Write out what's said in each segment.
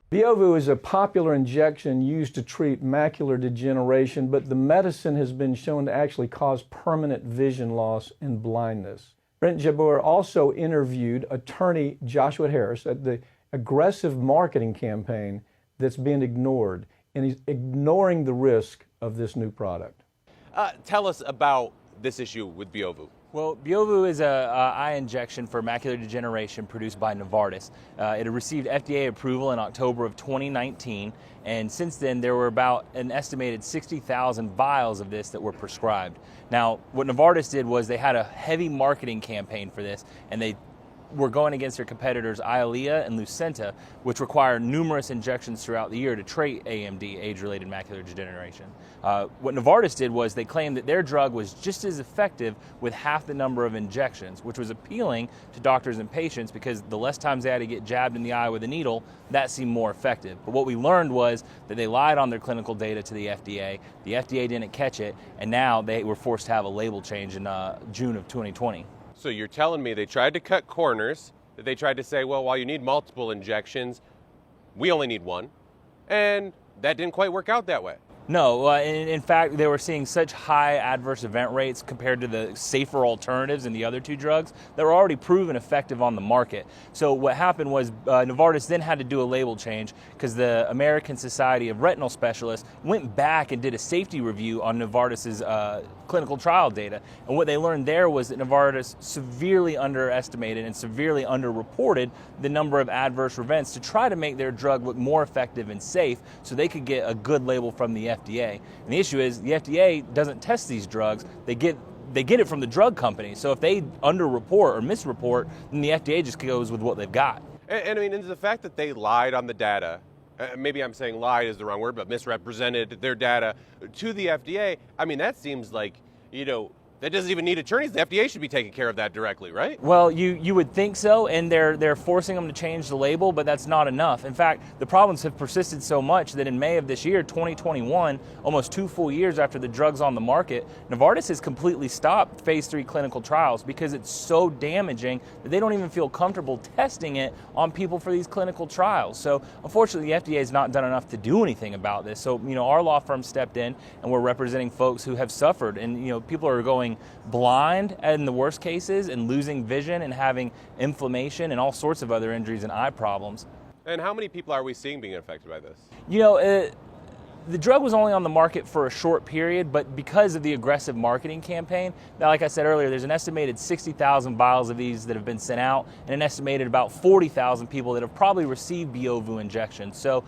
Beovu is a popular injection used to treat macular degeneration, but the medicine has been shown to actually cause permanent vision loss and blindness. Brent Jabbour also interviewed attorney Joshua Harris at the aggressive marketing campaign that's being ignored, and he's ignoring the risk of this new product. Tell us about this issue with Beovu. Well, Beovu is an eye injection for macular degeneration produced by Novartis. It had received FDA approval in October of 2019, and since then there were about an estimated 60,000 vials of this that were prescribed. Now, what Novartis did was they had a heavy marketing campaign for this, and they were going against their competitors Eylea and Lucentis, which require numerous injections throughout the year to treat AMD, age-related macular degeneration. What Novartis did was they claimed that their drug was just as effective with half the number of injections, which was appealing to doctors and patients because the less times they had to get jabbed in the eye with a needle, that seemed more effective. But what we learned was that they lied on their clinical data to the FDA. The FDA didn't catch it, and now they were forced to have a label change in June of 2020. So you're telling me they tried to cut corners, that they tried to say, well, while you need multiple injections, we only need one, and that didn't quite work out that way. No, in fact, they were seeing such high adverse event rates compared to the safer alternatives in the other two drugs that were already proven effective on the market. So what happened was Novartis then had to do a label change because the American Society of Retinal Specialists went back and did a safety review on Novartis's clinical trial data. And what they learned there was that Novartis severely underestimated and severely underreported the number of adverse events to try to make their drug look more effective and safe so they could get a good label from the FDA. And the issue is the FDA doesn't test these drugs. They get it from the drug company. So if they underreport or misreport, then the FDA just goes with what they've got. And I mean, the fact that they lied on the data, maybe I'm saying lied is the wrong word, but misrepresented their data to the FDA, I mean, that seems like, that doesn't even need attorneys. The FDA should be taking care of that directly, right? Well, you would think so, and they're forcing them to change the label, but that's not enough. In fact, the problems have persisted so much that in May of this year, 2021, almost 2 full years after the drug's on the market, Novartis has completely stopped phase 3 clinical trials because it's so damaging that they don't even feel comfortable testing it on people for these clinical trials. So unfortunately, the FDA has not done enough to do anything about this. So, our law firm stepped in, and we're representing folks who have suffered, and people are going blind in the worst cases and losing vision and having inflammation and all sorts of other injuries and eye problems. And how many people are we seeing being affected by this? The drug was only on the market for a short period, but because of the aggressive marketing campaign, now, like I said earlier, there's an estimated 60,000 vials of these that have been sent out and an estimated about 40,000 people that have probably received Beovu injections. So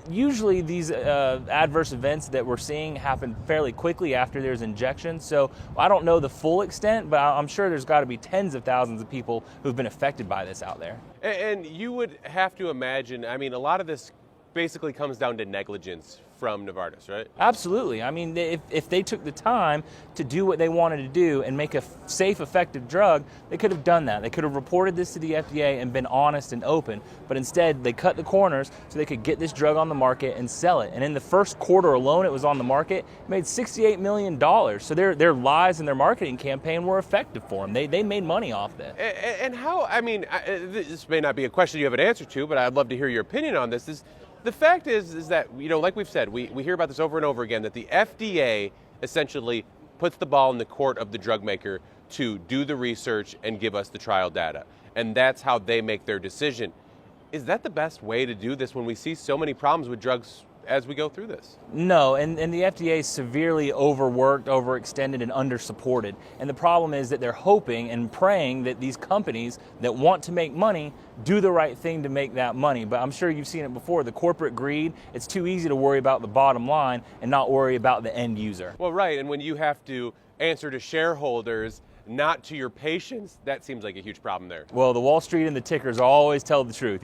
usually these adverse events that we're seeing happen fairly quickly after there's injections. So I don't know the full extent, but I'm sure there's got to be tens of thousands of people who've been affected by this out there. And you would have to imagine, I mean, a lot of this basically comes down to negligence from Novartis, right? Absolutely. I mean, if they took the time to do what they wanted to do and make a safe, effective drug, they could have done that. They could have reported this to the FDA and been honest and open. But instead, they cut the corners so they could get this drug on the market and sell it. And in the first quarter alone it was on the market, it made $68 million. So their lies and their marketing campaign were effective for them. They made money off this. And how, I mean, this may not be a question you have an answer to, but I'd love to hear your opinion on this. The fact is that, like we've said, we hear about this over and over again, that the FDA essentially puts the ball in the court of the drug maker to do the research and give us the trial data. And that's how they make their decision. Is that the best way to do this when we see so many problems with drugs as we go through this? No, and the FDA is severely overworked, overextended, and undersupported. And the problem is that they're hoping and praying that these companies that want to make money do the right thing to make that money. But I'm sure you've seen it before, the corporate greed, it's too easy to worry about the bottom line and not worry about the end user. Well, right, and when you have to answer to shareholders, not to your patients, that seems like a huge problem there. Well, the Wall Street and the tickers always tell the truth,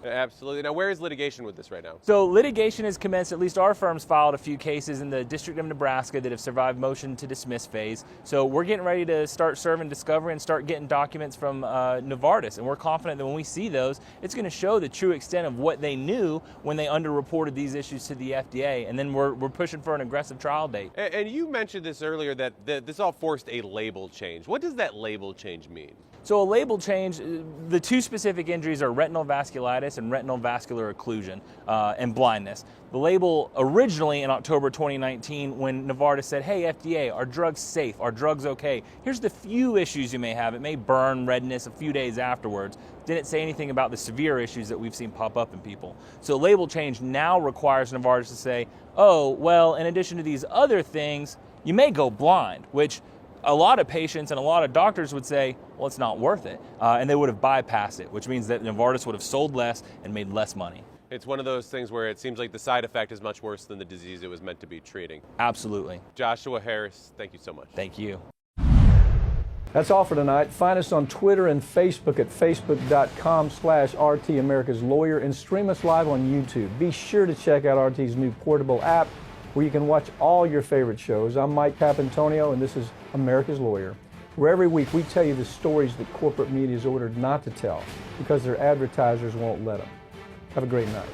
Absolutely. Now, where is litigation with this right now? So litigation has commenced. At least our firm's filed a few cases in the District of Nebraska that have survived motion to dismiss phase. So we're getting ready to start serving discovery and start getting documents from Novartis. And we're confident that when we see those, it's going to show the true extent of what they knew when they underreported these issues to the FDA. And then we're pushing for an aggressive trial date. And you mentioned this earlier, that this all forced a label change. What does that label change mean? So a label change, the two specific injuries are retinal vasculitis and retinal vascular occlusion and blindness. The label originally in October 2019, when Novartis said, hey FDA, our drug's safe, our drug's okay, here's the few issues you may have. It may burn, redness a few days afterwards. Didn't say anything about the severe issues that we've seen pop up in people. So label change now requires Novartis to say, oh, well, in addition to these other things, you may go blind, which a lot of patients and a lot of doctors would say, well, it's not worth it. And they would have bypassed it, which means that Novartis would have sold less and made less money. It's one of those things where it seems like the side effect is much worse than the disease it was meant to be treating. Absolutely. Joshua Harris, thank you so much. Thank you. That's all for tonight. Find us on Twitter and Facebook at facebook.com/RT America's Lawyer and stream us live on YouTube. Be sure to check out RT's new portable app where you can watch all your favorite shows. I'm Mike Papantonio, and this is America's Lawyer, where every week we tell you the stories that corporate media is ordered not to tell because their advertisers won't let them. Have a great night.